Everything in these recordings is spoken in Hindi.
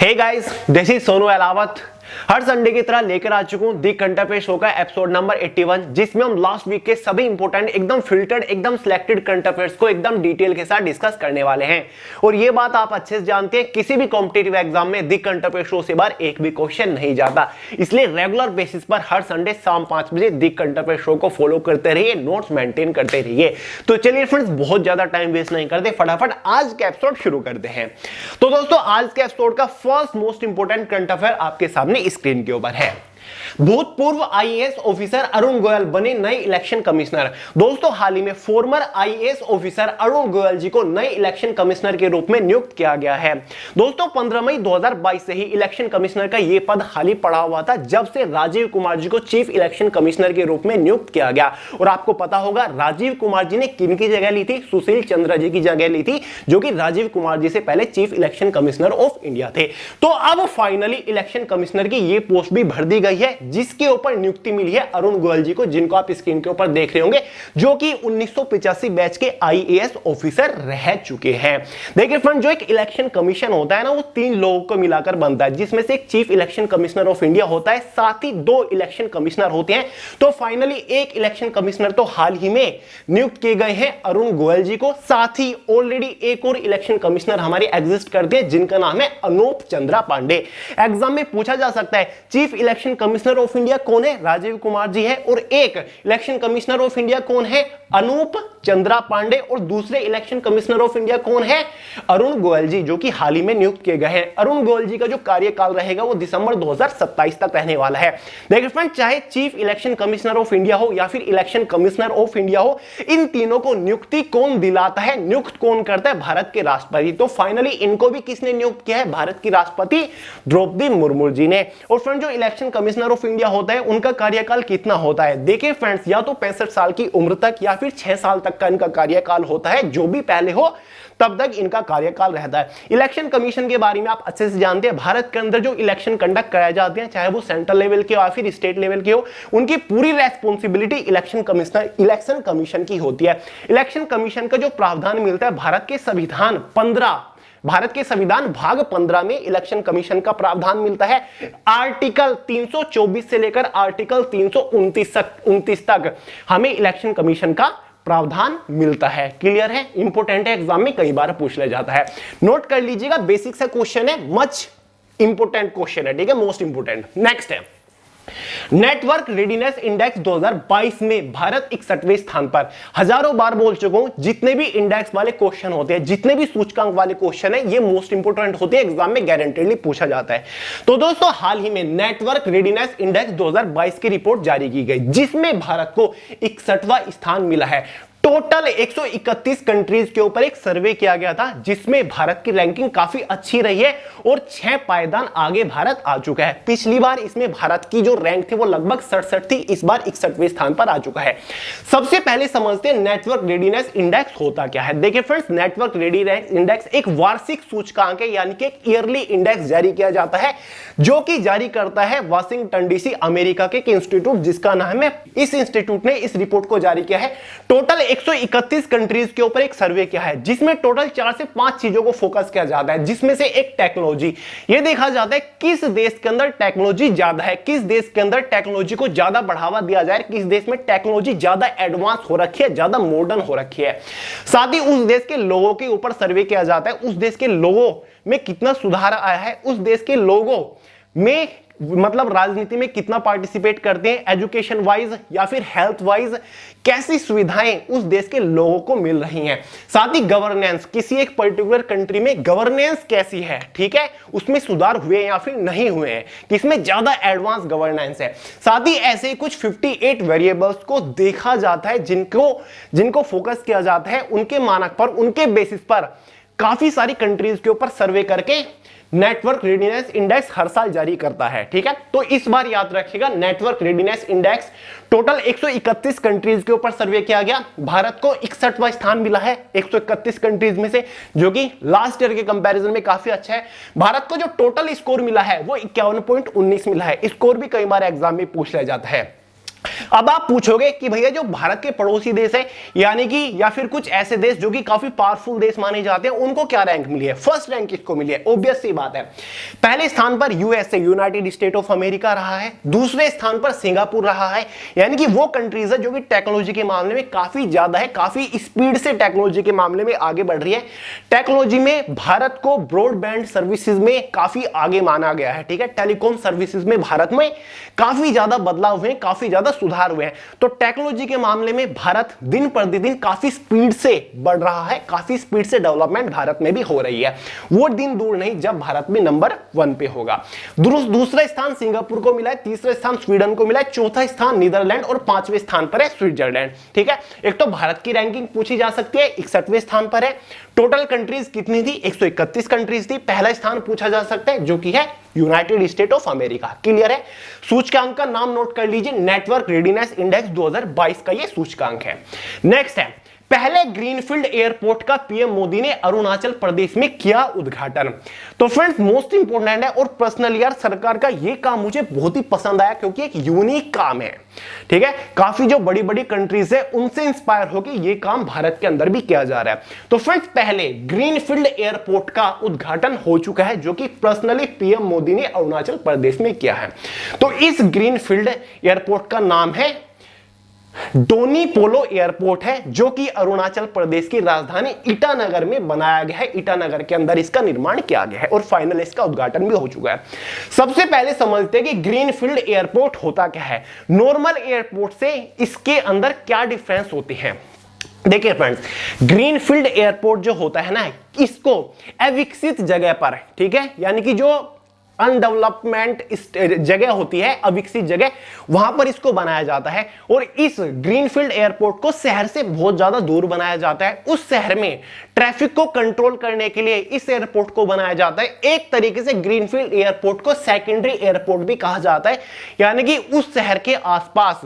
Hey guys, this is Sonu Alawat. हर संडे की तरह लेकर आ चुका हूं दी करंट अफेयर शो का एपिसोड नंबर 81, जिसमें हम लास्ट वीक के सभी इंपोर्टेंट एकदम फिल्टर्ड एकदम सिलेक्टेड करंट अफेयर्स को एकदम डिटेल के साथ डिस्कस करने वाले हैं। और ये बात आप अच्छे से जानते हैं, किसी भी कॉम्पिटिटिव एग्जाम में दी करंट अफेयर शो से बाहर एक भी क्वेश्चन नहीं जाता। इसलिए रेगुलर बेसिस पर हर संडे शाम 5 बजे दी करंट अफेयर शो को फॉलो करते रहिए, नोट्स मेंटेन करते रहिए। तो चलिए फ्रेंड्स, बहुत ज्यादा टाइम वेस्ट नहीं करते, फटाफट आज का एपिसोड शुरू करते हैं। तो दोस्तों, आज के एपिसोड का first most important current affair आपके सामने स्क्रीन के ऊपर है। भूतपूर्व आईएएस ऑफिसर अरुण गोयल बने नए इलेक्शन कमिश्नर। दोस्तों, हाल ही में former IAS officer Arun Goyal ji को नए इलेक्शन कमिश्नर के रूप में नियुक्त किया गया है। दोस्तों, 15 मई 2022 से ही इलेक्शन कमिश्नर का यह पद खाली पड़ा हुआ था, जब से राजीव कुमार जी को चीफ इलेक्शन कमिश्नर के रूप में नियुक्त किया गया। और आपको पता होगा, राजीव कुमार जी ने किन की जगह ली थी? सुशील चंद्र जी की जगह ली थी, जो कि राजीव कुमार जी से पहले chief election commissioner of India थे। तो अब फाइनली इलेक्शन कमिश्नर की यह पोस्ट भी भर दी गई है, जिसके ऊपर नियुक्ति मिली है अरुण गोयल जी को, जिनको आप स्क्रीन के ऊपर देख रहे होंगे, जो कि 1985 बैच के आईएएस ऑफिसर रह चुके हैं। देखिए फ्रेंड, जो एक इलेक्शन कमीशन होता है ना, वो 3 लोगों को मिलाकर बनता है, जिसमें से एक chief election commissioner of India होता है, साथ ही 2 इलेक्शन कमिश्नर होते हैं। तो फाइनली एक इलेक्शन कमिश्नर तो हाल ही में नियुक्त किए गए हैं अरुण गोयल जी को, साथ ही ऑलरेडी एक और इलेक्शन कमिश्नर हमारे एग्जिस्ट करते हैं, जिनका नाम है अनूप चंद्रा पांडे। एग्जाम में पूछा जा सकता है, chief election commissioner of India कौन है? राजीव कुमार जी है। और एक इलेक्शन कमिश्नर ऑफ इंडिया कौन है? अनूप चंद्रा पांडे। और दूसरे इलेक्शन कमिश्नर ऑफ इंडिया कौन है? अरुण गोयल जी, जो कि हाल ही में नियुक्त किए गए हैं। अरुण गोयल जी का जो कार्यकाल रहेगा वो दिसंबर 2027 तक रहने वाला है। देखिए फ्रेंड, चाहे chief election commissioner of India हो या फिर इलेक्शन कमिश्नर ऑफ इंडिया हो, इन तीनों को नियुक्ति कौन दिलाता है, नियुक्त कौन करता है? भारत के राष्ट्रपति। तो फाइनली इनको भी किसने नियुक्त किया है? भारत की राष्ट्रपति द्रौपदी मुर्मू जी ने। और फ्रेंड, जो इलेक्शन कमिश्नर ऑफ इंडिया होता है, उनका कार्यकाल कितना होता है? देखिए फ्रेंड्स, या तो 65 साल की उम्र तक या फिर 6 साल तक का इनका कार्यकाल होता है। जो भी पहले हो तब तक इनका कार्यकाल रहता है। इलेक्शन कमीशन के बारे में आप अच्छे से जानते हैं, भारत के अंदर जो इलेक्शन कंडक्ट कराए जाते हैं, चाहे वो सेंट्रल लेवल के हो या फिर स्टेट लेवल के हो, उनकी पूरी रेस्पॉन्सिबिलिटी इलेक्शन कमीशन की होती है। इलेक्शन कमीशन का जो प्रावधान मिलता है, भारत के संविधान भाग 15 में इलेक्शन कमीशन का प्रावधान मिलता है। आर्टिकल 324 से लेकर आर्टिकल 329 तक हमें इलेक्शन कमीशन का प्रावधान मिलता है। क्लियर है? इंपॉर्टेंट है, एग्जाम में कई बार पूछ लिया जाता है। नोट कर लीजिएगा, बेसिक सा क्वेश्चन है, मच इंपॉर्टेंट क्वेश्चन है, ठीक है, मोस्ट इंपॉर्टेंट। नेक्स्ट है, नेटवर्क रेडीनेस इंडेक्स 2022 में भारत 61वें स्थान पर। हजारों बार बोल चुका हूं, जितने भी इंडेक्स वाले क्वेश्चन होते हैं, जितने भी सूचकांक वाले क्वेश्चन है, ये मोस्ट इंपोर्टेंट होते हैं, एग्जाम में गारंटीडली पूछा जाता है। तो दोस्तों, हाल ही में नेटवर्क रेडीनेस इंडेक्स 2022 की रिपोर्ट जारी की गई, जिसमें भारत को 61वां स्थान मिला है। टोटल 131 कंट्रीज के ऊपर एक सर्वे किया गया था, जिसमें भारत की रैंकिंग काफी अच्छी रही है और 6 पायदान आगे भारत आ चुका है। पिछली बार इसमें भारत की जो रैंक थी वो लगभग 67 थी, इस बार 61वें स्थान पर आ चुका है। सबसे पहले समझते हैं नेटवर्क रेडीनेस इंडेक्स होता क्या है। देखिए फ्रेंड्स, नेटवर्क रेडीनेस इंडेक्स एक वार्षिक सूचकांक है, यानी कि एक ईयरली इंडेक्स जारी किया जाता है, जो कि जारी करता है वाशिंगटन डीसी, अमेरिका के एक इंस्टीट्यूट, जिसका नाम है, इस इंस्टीट्यूट ने इस रिपोर्ट को जारी किया है। टोटल 131 कंट्रीज के ऊपर एक सर्वे किया है, जिसमें टोटल 4 से 5 चीजों को फोकस किया जाता है, जिसमें से एक टेक्नोलॉजी। यह देखा जाता है किस देश के अंदर टेक्नोलॉजी ज्यादा है, किस देश के अंदर टेक्नोलॉजी को ज्यादा बढ़ावा दिया जाए, किस देश में टेक्नोलॉजी ज्यादा एडवांस हो रखी है, ज्यादा मॉडर्न हो रखी है। साथ ही उस देश के लोगों के ऊपर सर्वे किया जाता है, उस देश के लोगों में कितना सुधार आया है, उस देश के लोगों में मतलब राजनीति में कितना पार्टिसिपेट करते हैं, एजुकेशन वाइज या फिर हेल्थ वाइज कैसी सुविधाएं उस देश के लोगों को मिल रही हैं। साथ ही गवर्नेंस, किसी एक पर्टिकुलर कंट्री में गवर्नेंस कैसी है, ठीक है, उसमें सुधार हुए या फिर नहीं हुए हैं, किसमें ज्यादा एडवांस गवर्नेंस है। साथ ही ऐसे कुछ 58 वेरिएबल्स को देखा जाता है, जिनको फोकस किया जाता है, उनके मानक पर, उनके बेसिस पर काफी सारी कंट्रीज के ऊपर सर्वे करके नेटवर्क रेडीनेस इंडेक्स हर साल जारी करता है, ठीक है। तो इस बार याद रखिएगा, network readiness index total 131 countries के ऊपर सर्वे किया गया, भारत को 61वां स्थान मिला है 131 कंट्रीज में से, जो कि लास्ट ईयर के कंपैरिजन में काफी अच्छा है। भारत को जो टोटल स्कोर मिला है वो 51.19 मिला है। स्कोर भी कई बार एग्जाम में पूछ लिया जाता है। अब आप पूछोगे कि भैया जो भारत के पड़ोसी देश है यानी कि या फिर कुछ ऐसे देश जो कि काफी पावरफुल देश माने जाते हैं उनको क्या रैंक मिली है? फर्स्ट रैंक किसको मिली है? ऑब्वियस सी बात है, पहले स्थान पर USA United state of America रहा है, दूसरे स्थान पर सिंगापुर रहा है। यानी कि वो कंट्रीज है जो कि टेक्नोलॉजी के मामले में काफी ज्यादा है, काफी स्पीड से टेक्नोलॉजी के मामले में आगे बढ़ रही है। टेक्नोलॉजी में भारत को ब्रॉडबैंड सर्विसेज में काफी आगे माना गया है, ठीक है। टेलीकॉम सर्विसेज में भारत में काफी ज्यादा बदलाव हुए, काफी ज्यादा सुधार हुए हैं। तो टेक्नोलॉजी के मामले में भारत दिन प्रतिदिन काफी स्पीड से बढ़ रहा है, काफी स्पीड से डेवलपमेंट भारत में भी हो रही है। वो दिन दूर नहीं जब भारत में नंबर 1 पे होगा। दूसरा स्थान सिंगापुर को मिला है, तीसरा स्थान स्वीडन को मिला है, चौथा स्थान नीदरलैंड और 5वें स्थान पर है स्विट्जरलैंड, ठीक है। एक तो भारत की रैंकिंग पूछी जा सकती है, 61वें स्थान पर है। टोटल कंट्रीज कितनी थी? 131 कंट्रीज थी। पहला स्थान पूछा जा सकता है जो कि है United state of America. Clear है? सूचकांक का नाम नोट कर लीजिए, नेटवर्क रेडीनेस इंडेक्स 2022 का ये सूचकांक है। नेक्स्ट है, पहले ग्रीनफील्ड एयरपोर्ट का पीएम मोदी ने अरुणाचल प्रदेश में किया उद्घाटन। तो फ्रेंड्स मोस्ट इंपोर्टेंट है और पर्सनली यार सरकार का ये काम मुझे बहुत ही पसंद आया क्योंकि एक यूनिक काम है, ठीक है। काफी जो बड़ी बड़ी कंट्रीज है उनसे इंस्पायर होकर ये काम भारत के अंदर भी किया जा रहा है। तो फ्रेंड्स पहले ग्रीनफील्ड एयरपोर्ट का उद्घाटन हो चुका है जो कि पर्सनली पीएम मोदी ने अरुणाचल प्रदेश में किया है। तो इस ग्रीनफील्ड एयरपोर्ट का नाम है डोनी पोलो एयरपोर्ट है जो कि अरुणाचल प्रदेश की राजधानी ईटानगर में बनाया गया है। ईटानगर के अंदर इसका निर्माण किया गया है और फाइनल इसका उद्घाटन भी हो चुका है। सबसे पहले समझते हैं कि ग्रीनफील्ड एयरपोर्ट होता क्या है, नॉर्मल एयरपोर्ट से इसके अंदर क्या डिफरेंस होती है। देखिए फ्रेंड्स, ग्रीनफील्ड एयरपोर्ट जो होता है ना, इसको अविकसित जगह पर, ठीक है, यानी कि जो अनडेवलपमेंट जगह होती है, अविकसित जगह, वहां पर इसको बनाया जाता है। और इस ग्रीनफील्ड एयरपोर्ट को शहर से बहुत ज्यादा दूर बनाया जाता है। उस शहर में ट्रैफिक को कंट्रोल करने के लिए इस एयरपोर्ट को बनाया जाता है। एक तरीके से ग्रीनफील्ड एयरपोर्ट को सेकेंडरी एयरपोर्ट भी कहा जाता है, यानी कि उस शहर के आसपास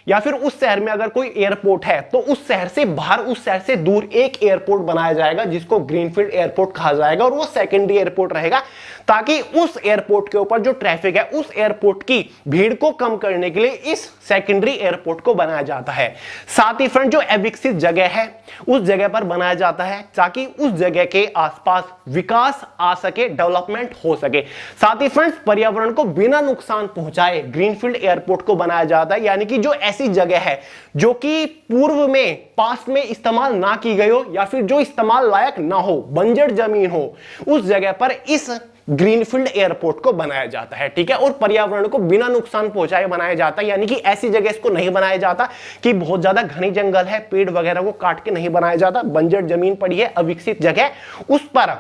या फिर उस शहर में अगर कोई एयरपोर्ट है तो उस शहर से बाहर, उस शहर से दूर एक एयरपोर्ट बनाया जाएगा जिसको ग्रीनफील्ड एयरपोर्ट कहा जाएगा और वो सेकेंडरी एयरपोर्ट रहेगा, ताकि उस एयरपोर्ट के ऊपर जो ट्रैफिक है, उस एयरपोर्ट की भीड़ को कम करने के लिए इस सेकेंडरी एयरपोर्ट को बनाया जाता है। साथ ही फ्रेंड जो अविकसित जगह है उस जगह पर बनाया जाता है ताकि उस जगह के आसपास विकास आ सके, डेवलपमेंट हो सके। साथ ही फ्रेंड्स पर्यावरण को बिना नुकसान पहुंचाए ग्रीनफील्ड एयरपोर्ट को बनाया जाता है, यानी कि जो ऐसी जगह है जो कि पूर्व में, पास्ट में इस्तेमाल ना की गई हो या फिर जो इस्तेमाल लायक ना हो, बंजर जमीन हो, उस जगह पर इस ग्रीनफील्ड एयरपोर्ट को बनाया जाता है, ठीक है। और पर्यावरण को बिना नुकसान पहुंचाए बनाया जाता है, यानी कि ऐसी जगह इसको नहीं बनाया जाता कि बहुत ज्यादा घनी जंगल है, पेड़ वगैरह को काट के नहीं बनाया जाता। बंजर जमीन पड़ी है, अविकसित जगह, उस पर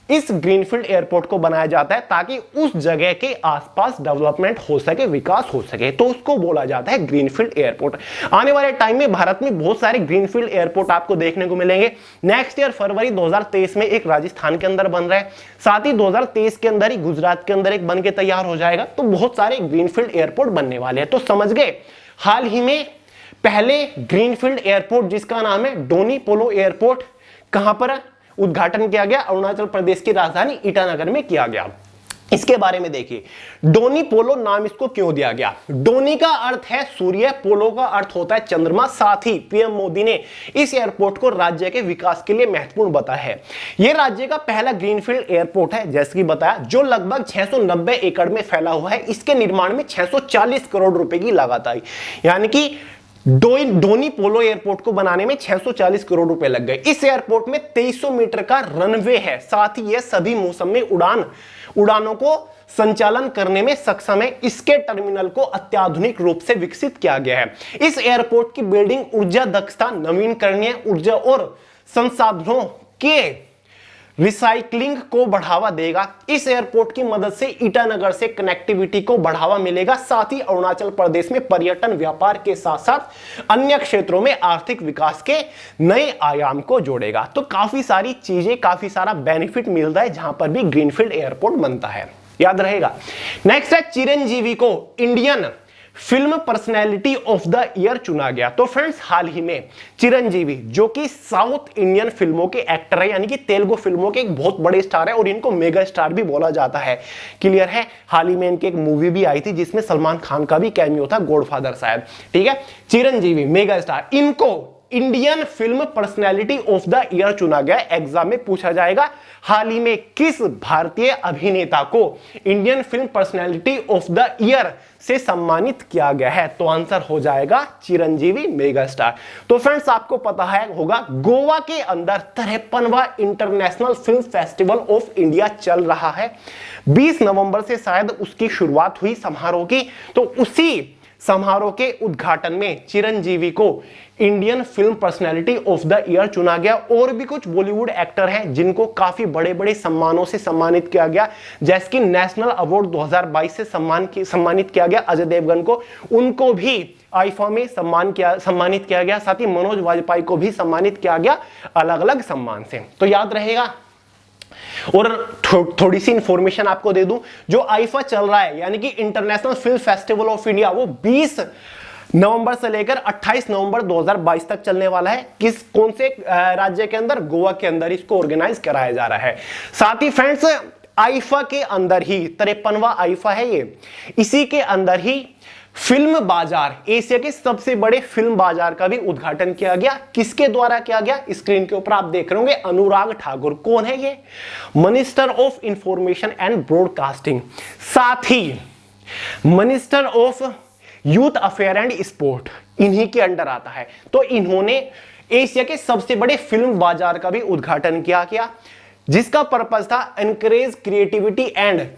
इस ग्रीनफील्ड एयरपोर्ट को बनाया जाता है ताकि उस जगह के आसपास डेवलपमेंट हो सके, विकास हो सके, तो उसको बोला जाता है ग्रीनफील्ड एयरपोर्ट। आने वाले टाइम में भारत में बहुत सारे ग्रीनफील्ड एयरपोर्ट आपको देखने को मिलेंगे। नेक्स्ट ईयर फरवरी 2023 में एक राजस्थान के अंदर बन रहा है, साथ ही 2023 के अंदर ही गुजरात के अंदर एक बन के तैयार हो जाएगा। तो बहुत सारे ग्रीनफील्ड एयरपोर्ट बनने वाले हैं। तो समझ गए, हाल ही में पहले ग्रीनफील्ड एयरपोर्ट जिसका नाम है डोनी पोलो एयरपोर्ट, कहां पर उद्घाटन किया गया? अरुणाचल प्रदेश की राजधानी ईटानगर में किया गया। इसके बारे में देखिए, डोनी पोलो नाम इसको क्यों दिया गया? डोनी का अर्थ है सूर्य, पोलो का अर्थ होता है चंद्रमा। साथ ही पीएम मोदी ने इस एयरपोर्ट को राज्य के विकास के लिए महत्वपूर्ण बताया है। यह राज्य का पहला ग्रीनफील्ड एयरपोर्ट है, जैसे कि बताया, जो लगभग 690 एकड़ में फैला हुआ है। इसके निर्माण में 640 करोड़ रुपए की लागत आई, यानी कि डोनी पोलो एयरपोर्ट को बनाने में 640 करोड़ रुपए लग गए। इस एयरपोर्ट में 2300 मीटर का रनवे है। साथ ही यह सभी मौसम में उड़ानों को संचालन करने में सक्षम है। इसके टर्मिनल को अत्याधुनिक रूप से विकसित किया गया है। इस एयरपोर्ट की बिल्डिंग ऊर्जा दक्षता, नवीकरणीय ऊर्जा और संसाधनों के रिसाइकलिंग को बढ़ावा देगा। इस एयरपोर्ट की मदद से ईटानगर से कनेक्टिविटी को बढ़ावा मिलेगा। साथ ही अरुणाचल प्रदेश में पर्यटन, व्यापार के साथ साथ अन्य क्षेत्रों में आर्थिक विकास के नए आयाम को जोड़ेगा। तो काफी सारी चीजें, काफी सारा बेनिफिट मिलता है जहां पर भी ग्रीनफील्ड एयरपोर्ट बनता है, याद रहेगा। नेक्स्ट है, चिरंजीवी को Indian film personality of the year चुना गया। तो फ्रेंड्स हाल ही में चिरंजीवी जो कि साउथ इंडियन फिल्मों के एक्टर है, यानी कि तेलुगु फिल्मों के एक बहुत बड़े स्टार है और इनको मेगा स्टार भी बोला जाता है, क्लियर है। हाल ही में इनकी एक मूवी भी आई थी जिसमें सलमान खान का भी कैमियो था, गॉडफादर शायद, ठीक है। चिरंजीवी मेगा स्टार, इनको Indian film personality of the year चुना गया। एग्जाम में पूछा जाएगा हाल ही में किस भारतीय अभिनेता को Indian film personality of the year से सम्मानित किया गया है, तो आंसर हो जाएगा चिरंजीवी मेगा स्टार। तो फ्रेंड्स आपको पता है होगा गोवा के अंदर 53वां international film festival of India चल रहा है। 20 नवंबर से शायद उसकी शुरुआत हुई समारोह की। तो उसी समारोह के उद्घाटन में चिरंजीवी को Indian film personality of the year चुना गया। और भी कुछ बॉलीवुड एक्टर हैं जिनको काफी बड़े बड़े सम्मानों से सम्मानित किया गया, जैसे कि नेशनल अवार्ड 2022 से सम्मानित किया गया अजय देवगन को, उनको भी आईफा में सम्मानित किया गया। साथ ही मनोज वाजपेयी को भी सम्मानित किया गया अलग अलग सम्मान से, तो याद रहेगा। और थोड़ी सी इंफॉर्मेशन आपको दे दूं, जो आईफा चल रहा है यानी कि international film festival of India, वो 20 नवंबर से लेकर 28 नवंबर 2022 तक चलने वाला है। कौन से राज्य के अंदर? गोवा के अंदर इसको ऑर्गेनाइज कराया जा रहा है। साथ ही फ्रेंड्स आईफा के अंदर ही 53वां आईफा है ये, इसी के अंदर ही फिल्म बाजार, एशिया के सबसे बड़े फिल्म बाजार का भी उद्घाटन किया गया। किसके द्वारा किया गया? स्क्रीन के ऊपर आप देख रहे होंगे अनुराग ठाकुर। कौन है ये? Minister of information and broadcasting, साथ ही minister of youth affair and sport, इन्हीं के अंडर आता है। तो इन्होंने एशिया के सबसे बड़े फिल्म बाजार का भी उद्घाटन किया, जिसका पर्पस था encourage creativity and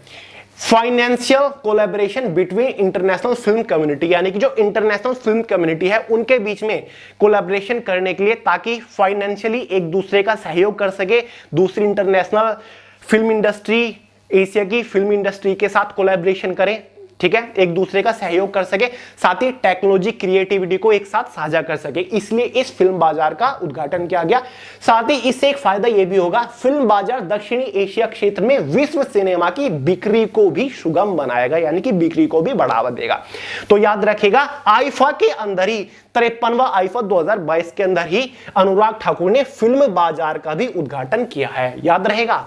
financial collaboration between international film community, यानी कि जो इंटरनेशनल फिल्म कम्युनिटी है उनके बीच में कोलैबोरेशन करने के लिए, ताकि फाइनेंशियली एक दूसरे का सहयोग कर सके। दूसरी इंटरनेशनल फिल्म इंडस्ट्री एशिया की फिल्म इंडस्ट्री के साथ कोलैबोरेशन करें, ठीक है, एक दूसरे का सहयोग कर सके, साथ ही टेक्नोलॉजी क्रिएटिविटी को एक साथ साझा कर सके, इसलिए इस फिल्म बाजार का उद्घाटन किया गया। साथ ही इससे एक फायदा यह भी होगा, फिल्म बाजार दक्षिणी एशिया क्षेत्र में विश्व सिनेमा की बिक्री को भी सुगम बनाएगा, यानी कि बिक्री को भी बढ़ावा देगा। तो याद रखिएगा आईफा के अंदर ही 53वां आईफा 2022 के अंदर ही अनुराग ठाकुर ने फिल्म बाजार का भी उद्घाटन किया है, याद रहेगा।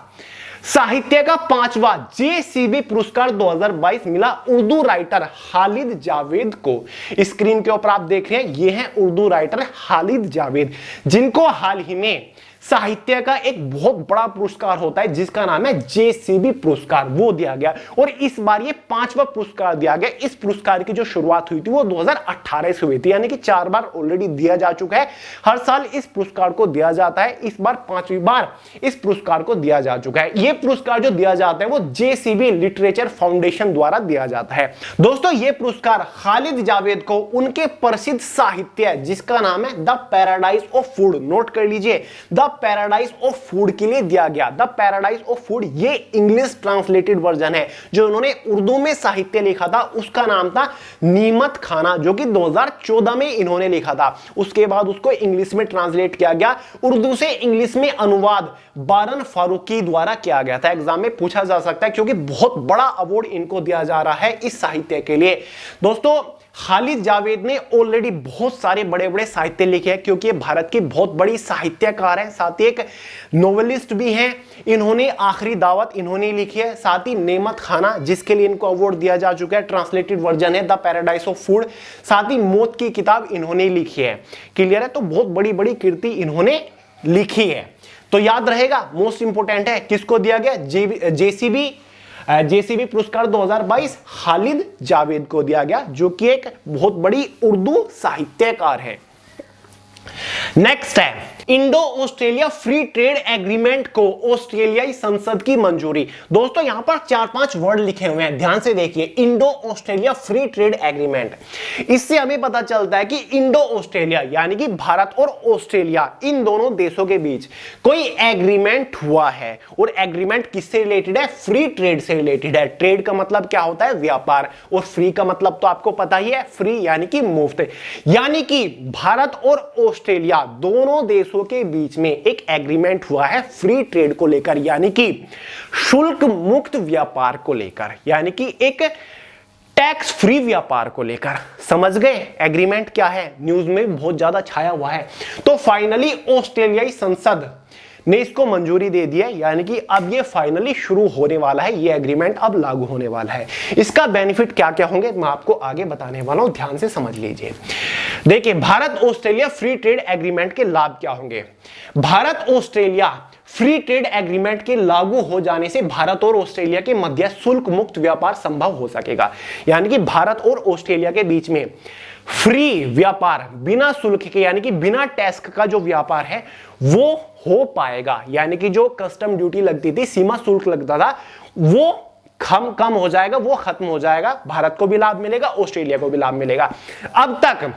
साहित्य का 5वां जेसीबी पुरस्कार 2022 मिला उर्दू राइटर खालिद जावेद को। स्क्रीन के ऊपर आप देख रहे हैं, ये हैं उर्दू राइटर खालिद जावेद, जिनको हाल ही में साहित्य का एक बहुत बड़ा पुरस्कार होता है जिसका नाम है जेसीबी पुरस्कार, वो दिया गया। और इस बार ये 5वां पुरस्कार दिया गया। इस पुरस्कार की जो शुरुआत हुई थी वो 2018 से हुई थी, यानी कि 4 बार ऑलरेडी दिया जा चुका है। हर साल इस पुरस्कार को दिया जाता है, इस बार 5वीं बार इस पुरस्कार को दिया जा चुका है। ये पुरस्कार जो दिया जाता है वो जेसीबी लिटरेचर फाउंडेशन द्वारा दिया जाता है। दोस्तों ये पुरस्कार खालिद जावेद को उनके प्रसिद्ध साहित्य जिसका नाम है the paradise of food, note कर लीजिए, द पैराडाइज ऑफ फूड के लिए दिया गया। द पैराडाइज ऑफ फूड ये इंग्लिश ट्रांसलेटेड वर्जन है। जो उन्होंने उर्दू में साहित्य लिखा था उसका नाम था नीमत खाना, जो कि 2014 में इन्होंने लिखा था। उसके बाद उसको इंग्लिश में ट्रांसलेट किया गया, उर्दू से इंग्लिश में अनुवाद बारन फारूकी द्वारा किया गया था। एग्जाम में पूछा जा सकता है क्योंकि बहुत बड़ा अवार्ड इनको दिया जा रहा है इस साहित्य के लिए। दोस्तों खालिद जावेद ने ऑलरेडी बहुत सारे बड़े बड़े साहित्य लिखे हैं, क्योंकि ये भारत की बहुत बड़ी साहित्यकार है, साथ ही एक नोवेलिस्ट भी हैं। इन्होंने आखिरी दावत इन्होंने लिखी है, साथ ही नेमत खाना जिसके लिए इनको अवार्ड दिया जा चुका है, ट्रांसलेटेड वर्जन है द पैराडाइज ऑफ फूड, साथ ही मौत की किताब इन्होंने लिखी है, क्लियर है। तो बहुत बड़ी बड़ी कृति इन्होंने लिखी है, तो याद रहेगा। मोस्ट इंपोर्टेंट है, किसको दिया गया? जेसीबी पुरस्कार 2022 खालिद जावेद को दिया गया, जो कि एक बहुत बड़ी उर्दू साहित्यकार है। नेक्स्ट है Indo Australia free trade agreement को ऑस्ट्रेलियाई संसद की मंजूरी। दोस्तों यहां पर 4-5 वर्ड लिखे हुए हैं, ध्यान से देखिए। Indo Australia free trade agreement, इससे हमें पता चलता है कि इंडो ऑस्ट्रेलिया यानी कि भारत और ऑस्ट्रेलिया इन दोनों देशों के बीच कोई एग्रीमेंट हुआ है। और एग्रीमेंट किससे रिलेटेड है? फ्री ट्रेड से रिलेटेड है। ट्रेड का मतलब क्या होता है? व्यापार। और फ्री का मतलब तो आपको पता ही है, फ्री यानी कि मुफ्त। यानी कि भारत और ऑस्ट्रेलिया दोनों देशों के बीच में एक एग्रीमेंट हुआ है फ्री ट्रेड को लेकर, यानी कि शुल्क मुक्त व्यापार को लेकर, यानी कि एक टैक्स फ्री व्यापार को लेकर, समझ गए एग्रीमेंट क्या है, न्यूज में बहुत ज्यादा छाया हुआ है। तो फाइनली ऑस्ट्रेलियाई संसद ने इसको मंजूरी दे दी है, यानी कि अब ये फाइनली शुरू होने वाला है, ये एग्रीमेंट अब लागू होने वाला है। इसका बेनिफिट क्या क्या होंगे मैं आपको आगे बताने वाला हूं, ध्यान से समझ लीजिए। देखिए, Bharat Australia free trade agreement के लाभ क्या होंगे। Bharat Australia free trade agreement के लागू हो जाने से भारत और ऑस्ट्रेलिया के मध्य शुल्क मुक्त व्यापार संभव हो सकेगा, यानी कि भारत और ऑस्ट्रेलिया के बीच में फ्री व्यापार, बिना शुल्क के यानी कि बिना टैक्स का जो व्यापार है वो हो पाएगा। यानी कि जो कस्टम ड्यूटी लगती थी, सीमा शुल्क लगता था, वो कम हो जाएगा, वो खत्म हो जाएगा। भारत को भी लाभ मिलेगा, ऑस्ट्रेलिया को भी लाभ मिलेगा। अब तक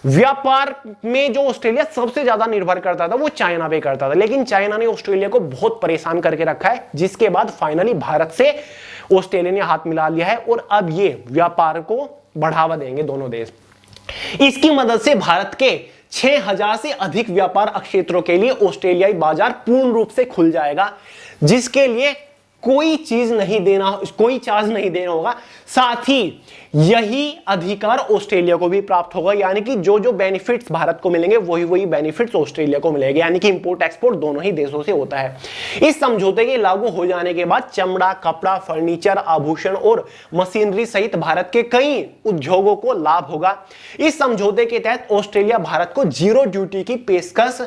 व्यापार में जो ऑस्ट्रेलिया सबसे ज्यादा निर्भर करता था वो चाइना पे करता था, लेकिन चाइना ने ऑस्ट्रेलिया को बहुत परेशान करके रखा है, जिसके बाद फाइनली भारत से ऑस्ट्रेलिया ने हाथ मिला लिया है और अब ये व्यापार को बढ़ावा देंगे दोनों देश। इसकी मदद से भारत के 6000 से अधिक व्यापार क्षेत्रों के लिए ऑस्ट्रेलियाई बाजार पूर्ण रूप से खुल जाएगा, जिसके लिए कोई चार्ज नहीं देना होगा। साथ ही यही अधिकार ऑस्ट्रेलिया को भी प्राप्त होगा, यानी कि जो जो बेनिफिट्स भारत को मिलेंगे वही बेनिफिट्स ऑस्ट्रेलिया को मिलेंगे, यानी कि इंपोर्ट एक्सपोर्ट दोनों ही देशों से होता है। इस समझौते के लागू हो जाने के बाद चमड़ा, कपड़ा, फर्नीचर, आभूषण और मशीनरी सहित भारत के कई उद्योगों को लाभ होगा। इस समझौते के तहत ऑस्ट्रेलिया भारत को जीरो ड्यूटी की पेशकश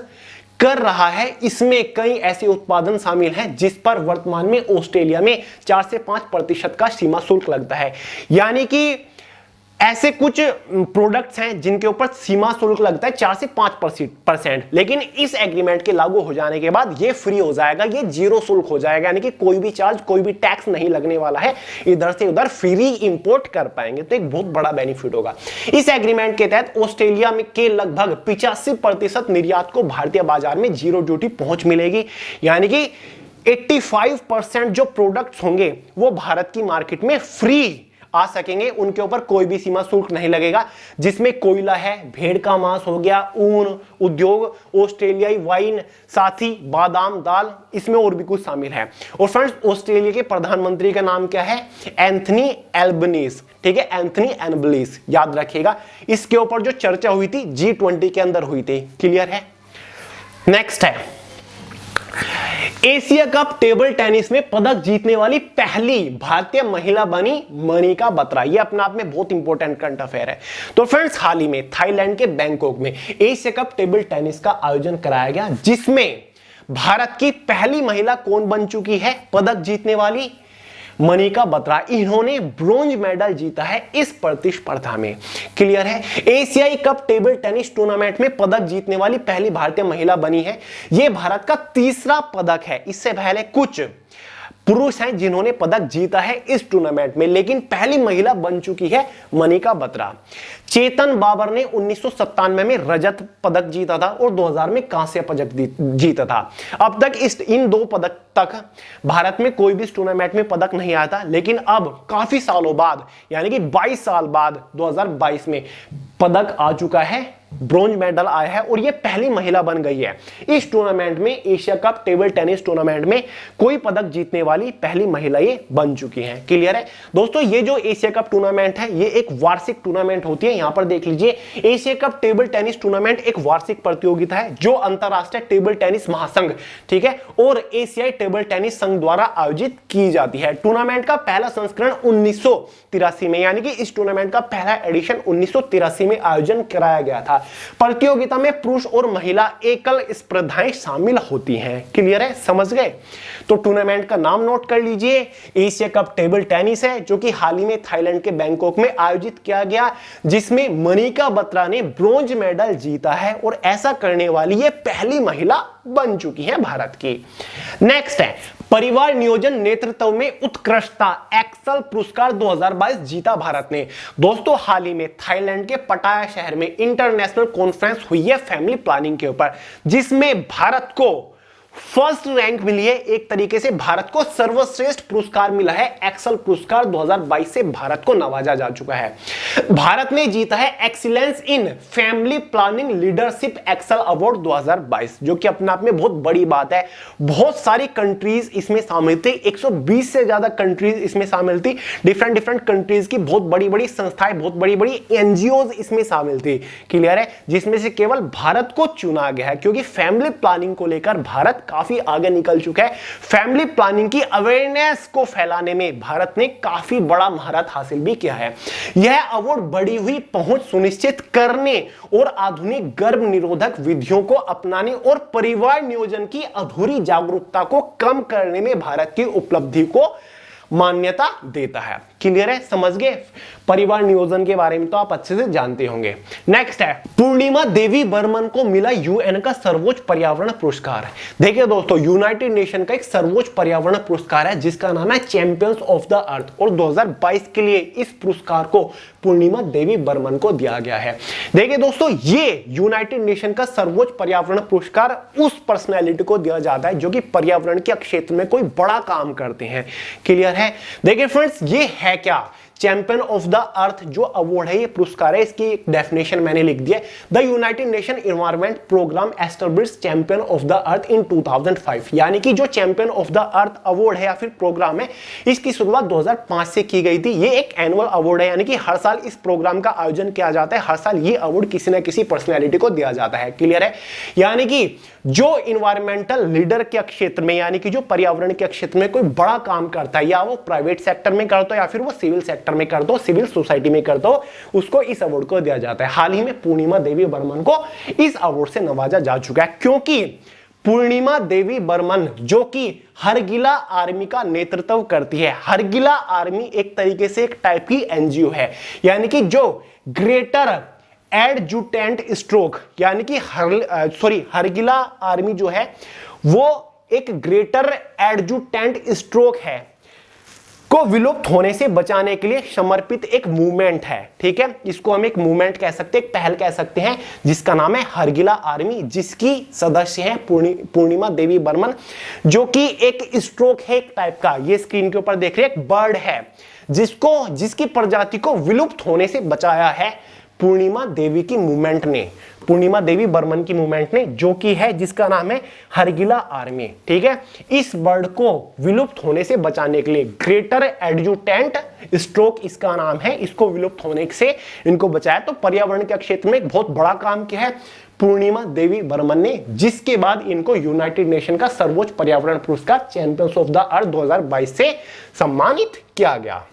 कर रहा है। इसमें कई ऐसे उत्पादन शामिल हैं जिस पर वर्तमान में ऑस्ट्रेलिया में 4 से 5% का सीमा शुल्क लगता है, यानी कि ऐसे कुछ प्रोडक्ट्स हैं जिनके ऊपर सीमा शुल्क लगता है 4 से 5%, लेकिन इस एग्रीमेंट के लागू हो जाने के बाद ये फ्री हो जाएगा, ये जीरो शुल्क हो जाएगा, यानी कि कोई भी चार्ज, कोई भी टैक्स नहीं लगने वाला है, इधर से उधर फ्री इंपोर्ट कर पाएंगे। तो एक बहुत बड़ा बेनिफिट होगा। इस एग्रीमेंट के तहत ऑस्ट्रेलिया में के लगभग 85% निर्यात को भारतीय बाजार में जीरो ड्यूटी पहुंच मिलेगी, यानी कि 85% जो प्रोडक्ट्स होंगे वो भारत की मार्केट में फ्री आ सकेंगे, उनके ऊपर कोई भी सीमा शुल्क नहीं लगेगा, जिसमें कोयला है, भेड़ का मांस हो गया, ऊन उद्योग, ऑस्ट्रेलियाई वाइन, साथ ही बादाम, दाल, इसमें और भी कुछ शामिल है। और फ्रेंड्स, ऑस्ट्रेलिया के प्रधानमंत्री का नाम क्या है? एंथनी एल्बनीज, ठीक है, एंथनी एल्बनीज, याद रखिएगा। इसके ऊपर जो चर्चा हुई थी G20 के अंदर हुई थी, क्लियर है। नेक्स्ट है एशिया कप टेबल टेनिस में पदक जीतने वाली पहली भारतीय महिला बनी मनिका बत्रा। ये अपने आप में बहुत इंपॉर्टेंट करंट अफेयर है। तो फ्रेंड्स, हाल ही में थाईलैंड के बैंकॉक में एशिया कप टेबल टेनिस का आयोजन कराया गया, जिसमें भारत की पहली महिला कौन बन चुकी है पदक जीतने वाली? मनिका बत्रा। इन्होंने ब्रॉन्ज मेडल जीता है इस प्रतिस्पर्धा में, क्लियर है। एशियाई कप टेबल टेनिस टूर्नामेंट में पदक जीतने वाली पहली भारतीय महिला बनी है। यह भारत का तीसरा पदक है। इससे पहले कुछ पुरुष हैं जिन्होंने पदक जीता है इस टूर्नामेंट में, लेकिन पहली महिला बन चुकी है मनिका बत्रा। चेतन बाबर ने 1997 में रजत पदक जीता था और 2000 में कांस्य पदक जीता था। अब तक इन दो पदक तक भारत में कोई भी इस टूर्नामेंट में पदक नहीं आया था, लेकिन अब काफी सालों बाद, यानी कि 22 साल बाद 2022 में पदक आ चुका है, ब्रॉन्ज मेडल आया है और ये पहली महिला बन गई है इस टूर्नामेंट में। Asia cup table tennis tournament में कोई पदक जीतने वाली पहली महिला ये बन चुकी है, क्लियर है दोस्तों। ये जो एशिया कप टूर्नामेंट है ये एक वार्षिक टूर्नामेंट होती है। यहां पर देख लीजिए, Asia cup table tennis tournament एक वार्षिक प्रतियोगिता है जो अंतरराष्ट्रीय टेबल टेनिस महासंघ, ठीक है, और एशियाई टेबल टेनिस संघ द्वारा आयोजित की जाती है। टूर्नामेंट का पहला संस्करण 1983 में, यानी कि इस टूर्नामेंट का पहला एडिशन 1983 में आयोजन कराया गया था। प्रतियोगिता में पुरुष और महिला एकल स्पर्धाएं शामिल होती हैं, क्लियर है, समझ गए। तो टूर्नामेंट का नाम नोट कर लीजिए, एशिया कप टेबल टेनिस है, जो कि हाल ही में थाईलैंड के बैंकॉक में आयोजित किया गया, जिसमें मनिका बत्रा ने ब्रॉन्ज मेडल जीता है और ऐसा करने वाली ये पहली महिला बन चुकी है भारत की। नेक्स्ट है परिवार नियोजन नेतृत्व में उत्कृष्टता एक्सल पुरस्कार 2022 जीता भारत ने। दोस्तों, हाल ही में थाईलैंड के पटाया शहर में इंटरनेशनल कॉन्फ्रेंस हुई है फैमिली प्लानिंग के ऊपर, जिसमें भारत को फर्स्ट रैंक मिली है। एक तरीके से भारत को सर्वश्रेष्ठ पुरस्कार मिला है, एक्सेल पुरस्कार 2022 से भारत को नवाजा जा चुका है। भारत ने जीता है excellence in family planning leadership excel award 2022, जो कि अपने आप में बहुत बड़ी बात है। बहुत सारी कंट्रीज इसमें शामिल थी, 120 से ज्यादा कंट्रीज इसमें शामिल थी। डिफरेंट कंट्रीज की बहुत बड़ी बड़ी संस्थाएं, बहुत बड़ी बड़ी एनजीओज इसमें शामिल थी। क्लियर है? जिसमें से केवल भारत को चुना गया है, क्योंकि फैमिली प्लानिंग को लेकर भारत काफी आगे निकल चुका है। फैमिली प्लानिंग की अवेयरनेस को फैलाने में भारत ने काफी बड़ा महारत हासिल भी किया है। यह अवार्ड बढ़ी हुई पहुंच सुनिश्चित करने और आधुनिक गर्भ निरोधक विधियों को अपनाने और परिवार नियोजन की अधूरी जागरूकता को कम करने में भारत की उपलब्धि को मान्यता देता है। क्लियर है? समझ गए? परिवार नियोजन के बारे में तो आप अच्छे से जानते होंगे। नेक्स्ट है, पूर्णिमा देवी बर्मन को मिला यूएन का सर्वोच्च पर्यावरण पुरस्कार। देखिए दोस्तों, यूनाइटेड नेशन का एक सर्वोच्च पर्यावरण पुरस्कार है जिसका नाम है चैंपियंस ऑफ द अर्थ, और 2022 के लिए इस पुरस्कार को पूर्णिमा देवी बर्मन को दिया गया है। देखिए दोस्तों, ये यूनाइटेड नेशन का सर्वोच्च पर्यावरण पुरस्कार उस पर्सनैलिटी को दिया जाता है जो कि पर्यावरण के क्षेत्र में कोई बड़ा काम करते हैं। क्लियर है? देखिए फ्रेंड्स, ये है क्या? चैंपियन ऑफ द अर्थ जो अवार्ड है, ये पुरस्कार है, इसकी डेफिनेशन मैंने लिख दिया। The united nation environment programme established champion of the earth in 2005, यानी कि जो champion of the earth award है या फिर प्रोग्राम है, इसकी शुरुआत 2005 से की गई थी। ये एक एनुअल अवार्ड है, यानी कि हर साल इस प्रोग्राम का आयोजन किया जाता है। हर साल ये अवार्ड किसी न किसी पर्सनैलिटी को दिया जाता है। क्लियर है? यानी कि जो इन्वायरमेंटल लीडर के क्षेत्र में, यानी कि जो पर्यावरण के क्षेत्र में कोई बड़ा काम करता है, या वो प्राइवेट सेक्टर में करता है या फिर वो सिविल सेक्टर में कर दो, सिविल सोसाइटी में कर दो, उसको इस अवार्ड को दिया जाता है। हाल ही में पूर्णिमा देवी बर्मन को इस अवार्ड से नवाजा जा चुका है, क्योंकि पूर्णिमा देवी बर्मन जो कि हरगिला आर्मी का नेतृत्व करती है। हरगिला आर्मी एक तरीके से एक टाइप की एनजीओ है, यानी कि जो ग्रेटर एडजुटेंट स्ट्रोक, यानी कि हरगिला आर्मी जो है वो एक ग्रेटर एडजुटेंट स्ट्रोक है को विलुप्त होने से बचाने के लिए समर्पित एक मूवमेंट है। ठीक है? इसको हम एक मूवमेंट कह सकते हैं, एक पहल कह सकते हैं, जिसका नाम है हरगिला आर्मी, जिसकी सदस्य है पूर्णिमा देवी बर्मन, जो कि एक स्ट्रोक है एक टाइप का। ये स्क्रीन के ऊपर देख रहे हैं, एक बर्ड है जिसकी प्रजाति को विलुप्त होने से बचाया है पूर्णिमा देवी की मूवमेंट ने, पूर्णिमा देवी बर्मन की मूवमेंट ने, जो कि है जिसका नाम है हरगिला आर्मी। ठीक है? इस बर्ड को विलुप्त होने से बचाने के लिए ग्रेटर एडजुटेंट स्ट्रोक इसका नाम है, इसको विलुप्त होने से इनको बचाया। तो पर्यावरण के क्षेत्र में एक बहुत बड़ा काम किया है पूर्णिमा देवी बर्मन ने, जिसके बाद इनको यूनाइटेड नेशन का सर्वोच्च पर्यावरण पुरस्कार चैंपियंस ऑफ द अर्थ 2022 से सम्मानित किया गया।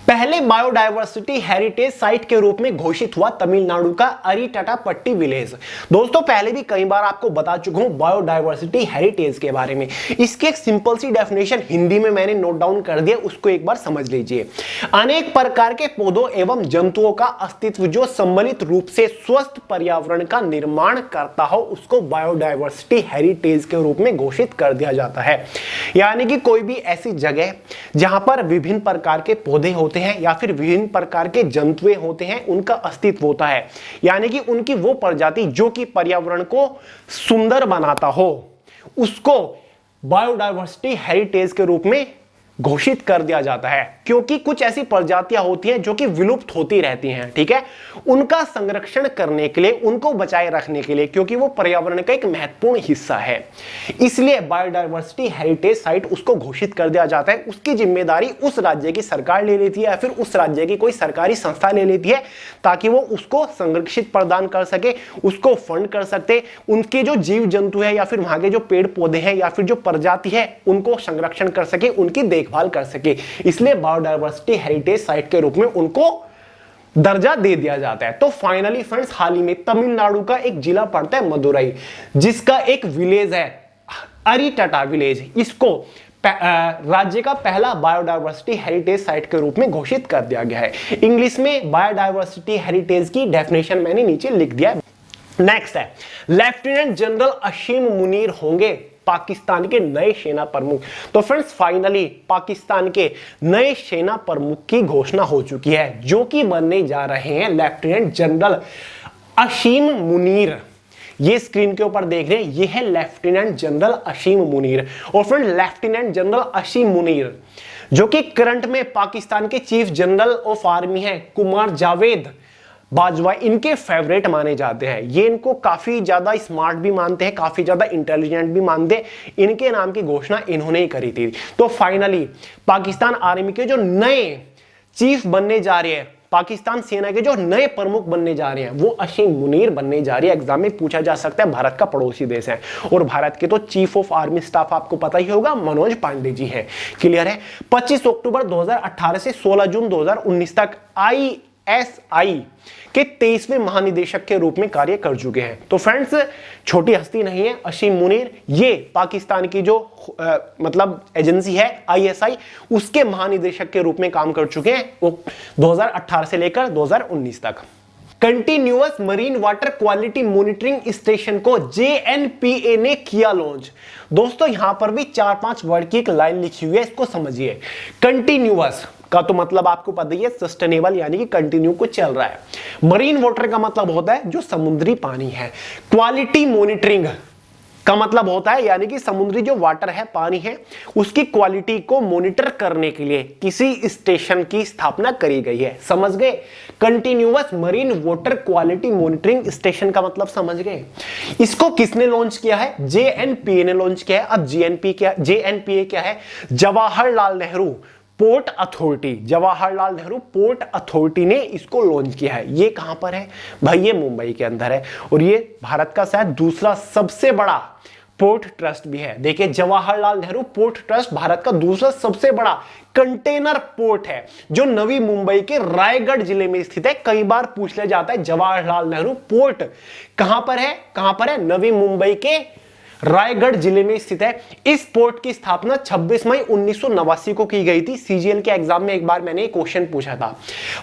पहले बायोडायवर्सिटी हेरिटेज साइट के रूप में घोषित हुआ तमिलनाडु का अरिटटापट्टी विलेज। दोस्तों, पहले भी कई बार आपको बता चुका हूं बायोडायवर्सिटी हेरिटेज के बारे में। इसकी एक सिंपल सी डेफिनेशन हिंदी में मैंने नोट डाउन कर दिया, उसको एक बार समझ लीजिए। अनेक प्रकार के पौधों एवं जंतुओं का अस्तित्व जो सम्मिलित रूप से स्वस्थ पर्यावरण का निर्माण करता हो, उसको बायोडायवर्सिटी हेरिटेज के रूप में घोषित कर दिया जाता है। यानी कि कोई भी ऐसी जगह जहां पर विभिन्न प्रकार के पौधे होते हैं या फिर विभिन्न प्रकार के जंतुएं होते हैं, उनका अस्तित्व होता है, यानी कि उनकी वो प्रजाति जो कि पर्यावरण को सुंदर बनाता हो, उसको बायोडायवर्सिटी हेरिटेज के रूप में घोषित कर दिया जाता है। क्योंकि कुछ ऐसी प्रजातियां होती हैं जो कि विलुप्त होती रहती हैं। ठीक है? उनका संरक्षण करने के लिए, उनको बचाए रखने के लिए, क्योंकि वो पर्यावरण का एक महत्वपूर्ण हिस्सा है, इसलिए बायोडायवर्सिटी हेरिटेज साइट उसको घोषित कर दिया जाता है। उसकी जिम्मेदारी उस राज्य की सरकार ले लेती है या फिर उस राज्य की कोई सरकारी संस्था ले लेती है, ताकि वो उसको संरक्षित प्रदान कर सके, उसको फंड कर सकते, उनके जो जीव जंतु है या फिर वहां के जो पेड़ पौधे हैं या फिर जो प्रजाति है उनको संरक्षण कर सके, उनकी देखभाल कर सके। इसलिए बायोडायवर्सिटी हेरिटेज साइट के रूप में उनको दर्जा दे दिया जाता है। तो फाइनली फ्रेंड्स, हाल ही में तमिलनाडु का एक जिला पड़ता है मदुरई, जिसका एक विलेज है अरिटटा विलेज, इसको राज्य का पहला बायोडायवर्सिटी हेरिटेज साइट के रूप में घोषित कर दिया गया है। इंग्लिश में बायोडायवर्सिटी हेरिटेज की डेफिनेशन मैंने नीचे लिख दिया है। नेक्स्ट है, लेफ्टिनेंट जनरल असीम मुनीर होंगे पाकिस्तान के नए सेना प्रमुख। तो फ्रेंड्स, फाइनली पाकिस्तान के नए सेना प्रमुख की घोषणा हो चुकी है, जो कि बनने जा रहे हैं लेफ्टिनेंट जनरल असीम मुनीर। ये स्क्रीन के ऊपर देख रहे हैं, ये है लेफ्टिनेंट जनरल असीम मुनीर। और फ्रेंड लेफ्टिनेंट जनरल असीम मुनीर जो कि करंट में पाकिस्तान के चीफ जनरल ऑफ आर्मी है कुमार जावेद बाजवा, इनके फेवरेट माने जाते हैं। ये इनको काफी ज्यादा स्मार्ट भी मानते हैं, काफी ज्यादा इंटेलिजेंट भी मानते हैं। इनके नाम की घोषणा इन्होंने ही करी थी। तो फाइनली पाकिस्तान आर्मी के जो नए चीफ बनने जा रहे हैं, पाकिस्तान सेना के जो नए प्रमुख बनने जा रहे हैं, वो असीम मुनीर बनने जा रही है। एग्जाम में पूछा जा सकता है, भारत का पड़ोसी देश है और भारत के तो चीफ ऑफ आर्मी स्टाफ आपको पता ही होगा, मनोज पांडे जी हैं। क्लियर है। 25 अक्टूबर 2018 से 16 जून 2019 तक ISI के 23वें महानिदेशक के रूप में कार्य कर चुके हैं। तो फ्रेंड्स छोटी हस्ती नहीं है असीम मुनीर, ये पाकिस्तान की जो मतलब एजेंसी है ISI, उसके महानिदेशक के रूप में काम कर चुके हैं वो 2018 से लेकर 2019 तक। Continuous marine water quality monitoring station को JNPA ने किया लॉन्च। दोस्तों यहां पर भी 4-5 वर्ड की एक लाइन लिखी हुई है, इसको समझिए। कंटिन्यूअस का तो मतलब आपको पता ही है, सस्टेनेबल यानी कि कंटिन्यू कुछ चल रहा है। मरीन वाटर का मतलब होता है जो समुद्री पानी है। क्वालिटी मॉनिटरिंग का मतलब होता है यानी कि समुद्री जो वाटर है, पानी है, उसकी क्वालिटी को मॉनिटर करने के लिए किसी स्टेशन की स्थापना करी गई है। समझ गए? Continuous marine water quality monitoring station का मतलब समझ गए। इसको किसने लॉन्च किया है? JNPA ने लॉन्च किया है। अब JNPA क्या है? Jawaharlal Nehru port authority, Jawaharlal Nehru port authority ने इसको लॉन्च किया है। ये कहां पर है भाई? ये मुंबई के अंदर है और ये भारत का शायद दूसरा सबसे बड़ा पोर्ट ट्रस्ट भी है। देखिए जवाहरलाल नेहरू पोर्ट ट्रस्ट भारत का दूसरा सबसे बड़ा कंटेनर पोर्ट है जो नवी मुंबई के रायगढ़ जिले में स्थित है। कई बार पूछ लिया जाता है जवाहरलाल नेहरू पोर्ट कहां पर है? कहां पर है? नवी मुंबई के रायगढ़ जिले में स्थित है। इस पोर्ट की स्थापना 26 मई 1989 को की गई थी। CGL के एग्जाम में एक बार मैंने एक क्वेश्चन पूछा था।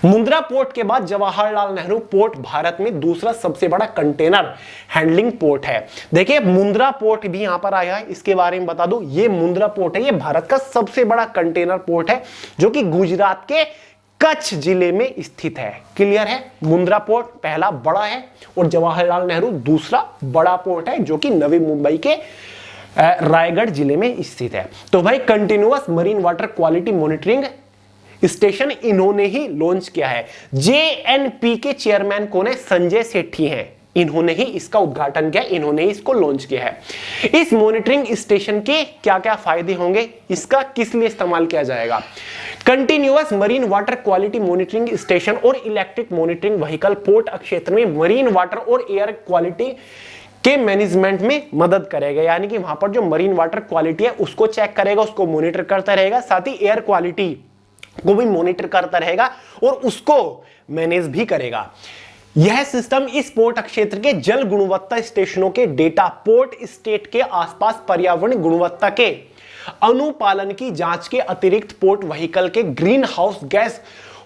मुंद्रा पोर्ट के बाद जवाहरलाल नेहरू पोर्ट भारत में दूसरा सबसे बड़ा कंटेनर हैंडलिंग पोर्ट है। देखिए मुंद्रा पोर्ट भी यहां पर आया है, इसके बारे में बता दूं। ये मुंद्रा पोर्ट है, ये भारत का सबसे बड़ा कंटेनर पोर्ट है जो कि गुजरात के कच्छ जिले में स्थित है। क्लियर है? मुंद्रा पोर्ट पहला बड़ा है और जवाहरलाल नेहरू दूसरा बड़ा पोर्ट है जो कि नवी मुंबई के रायगढ़ जिले में स्थित है। तो भाई continuous marine water quality monitoring station इन्होंने ही लॉन्च किया है। JNPA के चेयरमैन कौन है? संजय सेठी हैं। इन्होंने ही इसका उद्घाटन किया, इन्होंने ही इसको लॉन्च किया है। इस मॉनिटरिंग स्टेशन के क्या क्या फायदे होंगे, इसका किस लिए इस्तेमाल किया जाएगा? Continuous marine water quality monitoring station और इलेक्ट्रिक मॉनिटरिंग व्हीकल पोर्ट क्षेत्र में मरीन वाटर और एयर क्वालिटी के मैनेजमेंट में मदद करेगा। यानी कि वहां पर जो मरीन वाटर क्वालिटी है उसको चेक करेगा, उसको मॉनिटर करता रहेगा, साथ ही एयर क्वालिटी को भी मॉनिटर करता रहेगा और उसको मैनेज भी करेगा। यह सिस्टम इस पोर्ट क्षेत्र के जल गुणवत्ता स्टेशनों के डेटा, पोर्ट स्टेट के आसपास पर्यावरण गुणवत्ता के अनुपालन की जांच के अतिरिक्त पोर्ट व्हीकल के ग्रीन हाउस गैस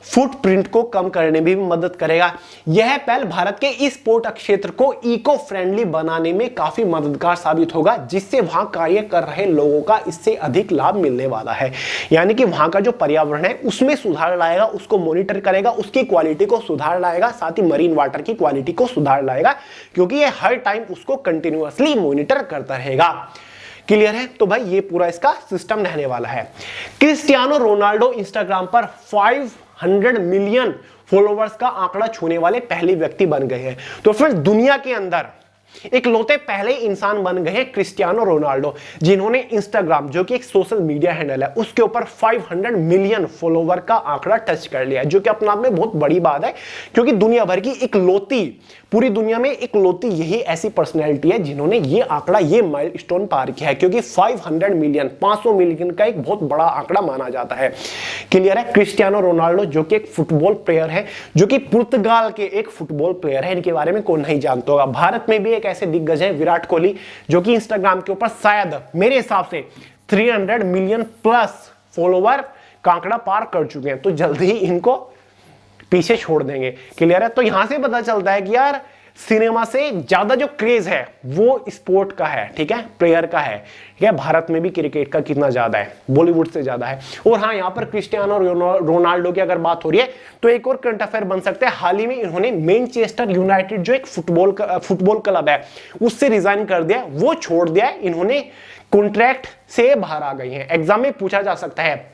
फुटप्रिंट को कम करने में भी मदद करेगा। यह पहल भारत के इस पोर्ट क्षेत्र को इको फ्रेंडली बनाने में काफी मददगार साबित होगा, जिससे वहां कार्य कर रहे लोगों का इससे अधिक लाभ मिलने वाला है। यानी कि वहां का जो पर्यावरण है उसमें सुधार लाएगा, उसको मॉनिटर करेगा, उसकी क्वालिटी को सुधार लाएगा, साथ ही मरीन वाटर की क्वालिटी को सुधार लाएगा, क्योंकि ये हर टाइम उसको कंटिन्यूअसली मॉनिटर करता रहेगा। क्लियर है? तो भाई ये पूरा इसका सिस्टम रहने वाला है। क्रिस्टियानो रोनाल्डो इंस्टाग्राम पर 500 मिलियन फॉलोवर्स का आंकड़ा छूने वाले पहले व्यक्ति बन गए हैं। तो फिर दुनिया के अंदर इकलौते पहले इंसान बन गए क्रिस्टियानो रोनाल्डो, जिन्होंने इंस्टाग्राम जो कि एक सोशल मीडिया हैंडल है उसके ऊपर 500 मिलियन फॉलोवर का आंकड़ा टच कर लिया, जो कि अपने आप में बहुत बड़ी बात है, क्योंकि दुनिया भर की इकलौती, पूरी दुनिया में इकलौती यही ऐसी पर्सनैलिटी है जिन्होंने ये आंकड़ा, ये माइलस्टोन पार किया है, क्योंकि 500 मिलियन 500 मिलियन का एक बहुत बड़ा आंकड़ा माना जाता है। क्लियर है? क्रिस्टियानो रोनाल्डो जो कि एक फुटबॉल प्लेयर है, जो कि पुर्तगाल के एक फुटबॉल प्लेयर है, इनके बारे में कौन नहीं जानता होगा। भारत में भी एक ऐसे दिग्गज है विराट कोहली, जो कि इंस्टाग्राम के ऊपर शायद मेरे हिसाब से 300 मिलियन प्लस फॉलोवर का आंकड़ा पार कर चुके हैं, तो जल्दी ही इनको पीछे छोड़ देंगे। क्लियर है? तो यहां से पता चलता है कि यार सिनेमा से ज्यादा जो क्रेज है वो स्पोर्ट का है, ठीक है, प्लेयर का है, ठीक है। भारत में भी क्रिकेट का कितना ज्यादा है, बॉलीवुड से ज्यादा है। और हाँ, यहाँ पर क्रिस्टियानो रोनाल्डो की अगर बात हो रही है तो एक और करंट अफेयर बन सकता है। हाल ही में इन्होंने मैनचेस्टर यूनाइटेड जो एक फुटबॉल क्लब है उससे रिजाइन कर दिया, वो छोड़ दिया है, इन्होंने कॉन्ट्रैक्ट से बाहर आ गई हैं। एग्जाम में पूछा जा सकता है,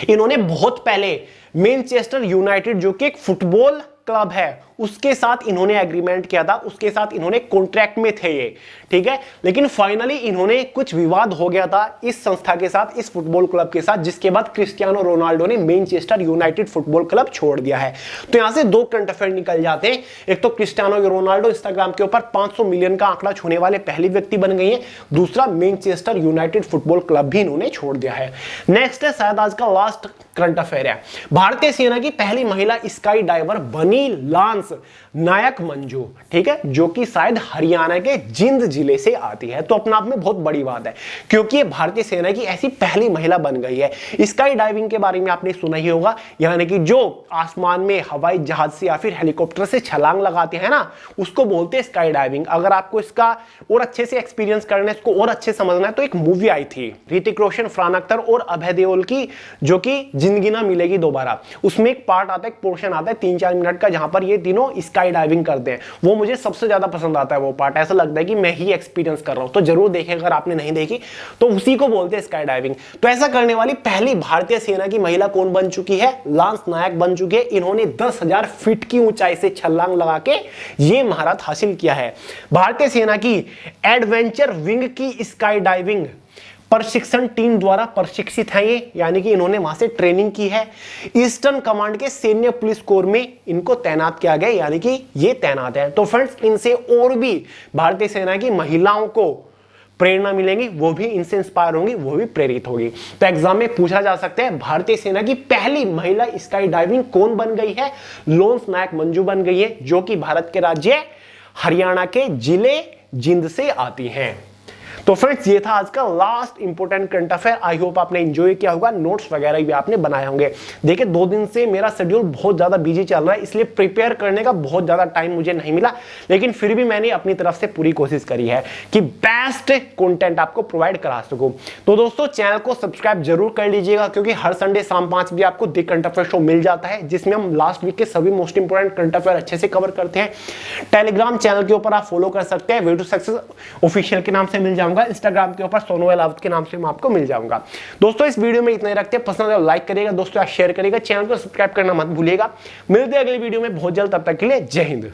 इन्होंने बहुत पहले मैनचेस्टर यूनाइटेड जो कि एक फुटबॉल क्लब है उसके साथ इन्होंने एग्रीमेंट किया था, उसके साथ इन्होंने कॉन्ट्रैक्ट में थे ये, ठीक है। लेकिन फाइनली इन्होंने कुछ विवाद हो गया था इस संस्था के साथ, इस फुटबॉल क्लब के साथ, जिसके बाद क्रिस्टियानो रोनाल्डो ने मैनचेस्टर यूनाइटेड फुटबॉल क्लब छोड़ दिया है। तो यहां से दो करंट अफेयर निकल जाते हैं। एक तो क्रिस्टियानो रोनाल्डो इंस्टाग्राम के ऊपर 500 मिलियन का आंकड़ा छूने वाले पहली व्यक्ति बन गई है। दूसरा, मैनचेस्टर यूनाइटेड फुटबॉल क्लब भी इन्होंने छोड़ दिया है। नेक्स्ट है शायद आज का लास्ट करंट अफेयर है। भारतीय सेना की पहली महिला स्काई डाइवर बनी लांस नायक मंजू, ठीक है, जो कि शायद हरियाणा के जिंद जिले से आती है। तो अपने आप में बहुत बड़ी बात है क्योंकि ये भारतीय सेना की ऐसी पहली महिला बन गई है। स्काई डाइविंग के बारे में आपने सुना ही होगा, यानी कि जो आसमान में हवाई जहाज से या फिर हेलीकॉप्टर से छलांग लगाते हैं ना, उसको बोलते हैं स्काई डाइविंग। अगर आपको इसका और अच्छे से एक्सपीरियंस करना है, इसको और अच्छे समझना है, तो एक मूवी आई थी ऋतिक रोशन, फरहान अख्तर और अभय देओल की, जो कि जिंदगी ना मिलेगी दोबारा। उसमें एक पार्ट आता है, एक पोर्शन आता है 3-4 मिनट का, जहां पर ये तीनों स्काई डाइविंग करते हैं। वो मुझे सबसे ज्यादा पसंद आता है वो पार्ट, ऐसा लगता है कि मैं ही एक्सपीरियंस कर रहा हूं। तो जरूर देखें अगर आपने नहीं देखी तो, उसी को बोलते हैं स्काई डाइविंग। तो ऐसा करने वाली पहली भारतीय सेना की महिला कौन बन चुकी है? लांस नायक बन चुकी है। इन्होंने 10,000 फीट की ऊंचाई से छलांग लगा के ये महारत हासिल किया है। भारतीय सेना की एडवेंचर विंग की स्काई डाइविंग प्रशिक्षण टीम द्वारा प्रशिक्षित है ये, यानी कि इन्होंने वहां से ट्रेनिंग की है। ईस्टर्न कमांड के सैन्य पुलिस कोर में इनको तैनात किया गया, यानी कि ये तैनात है। तो फ्रेंड्स, इनसे और भी भारतीय सेना की महिलाओं को प्रेरणा मिलेगी, वो भी इनसे इंस्पायर होंगी, वो भी प्रेरित होगी। तो एग्जाम में पूछा जा सकता है भारतीय सेना की पहली महिला स्काई डाइविंग कौन बन गई है? लांस नायक मंजू बन गई है, जो कि भारत के राज्य हरियाणा के जिले जिंद से आती हैं। तो फ्रेंड्स, ये था आज का last important current affair. I hope आपने एंजॉय किया होगा, नोट्स वगैरह भी आपने बनाए होंगे। देखिए, 2 दिन से मेरा शेड्यूल बहुत ज्यादा बिजी चल रहा है, इसलिए प्रिपेयर करने का बहुत ज्यादा टाइम मुझे नहीं मिला, लेकिन फिर भी मैंने अपनी तरफ से पूरी कोशिश करी है कि बेस्ट कंटेंट आपको प्रोवाइड करा सकूं। तो दोस्तों, चैनल को सब्सक्राइब जरूर कर लीजिएगा, क्योंकि हर संडे शाम 5 बजे आपको द करंट अफेयर शो मिल जाता है, जिसमें हम लास्ट वीक के सभी मोस्ट इंपोर्टेंट करंट अफेयर अच्छे से कवर करते हैं। टेलीग्राम चैनल के ऊपर आप फॉलो कर सकते हैं, वे टू सक्सेस ऑफिशियल के नाम से मिल जाऊंगा। इंस्टाग्राम के ऊपर सोनू अलावत के नाम से मैं आपको मिल जाऊंगा। दोस्तों, इस वीडियो में इतना ही रखते हैं। पसंद है लाइक करिएगा, दोस्तों आप शेयर करिएगा, चैनल को सब्सक्राइब करना मत भूलिएगा। मिलते हैं अगली वीडियो में बहुत जल्द, तब तक के लिए जय हिंद।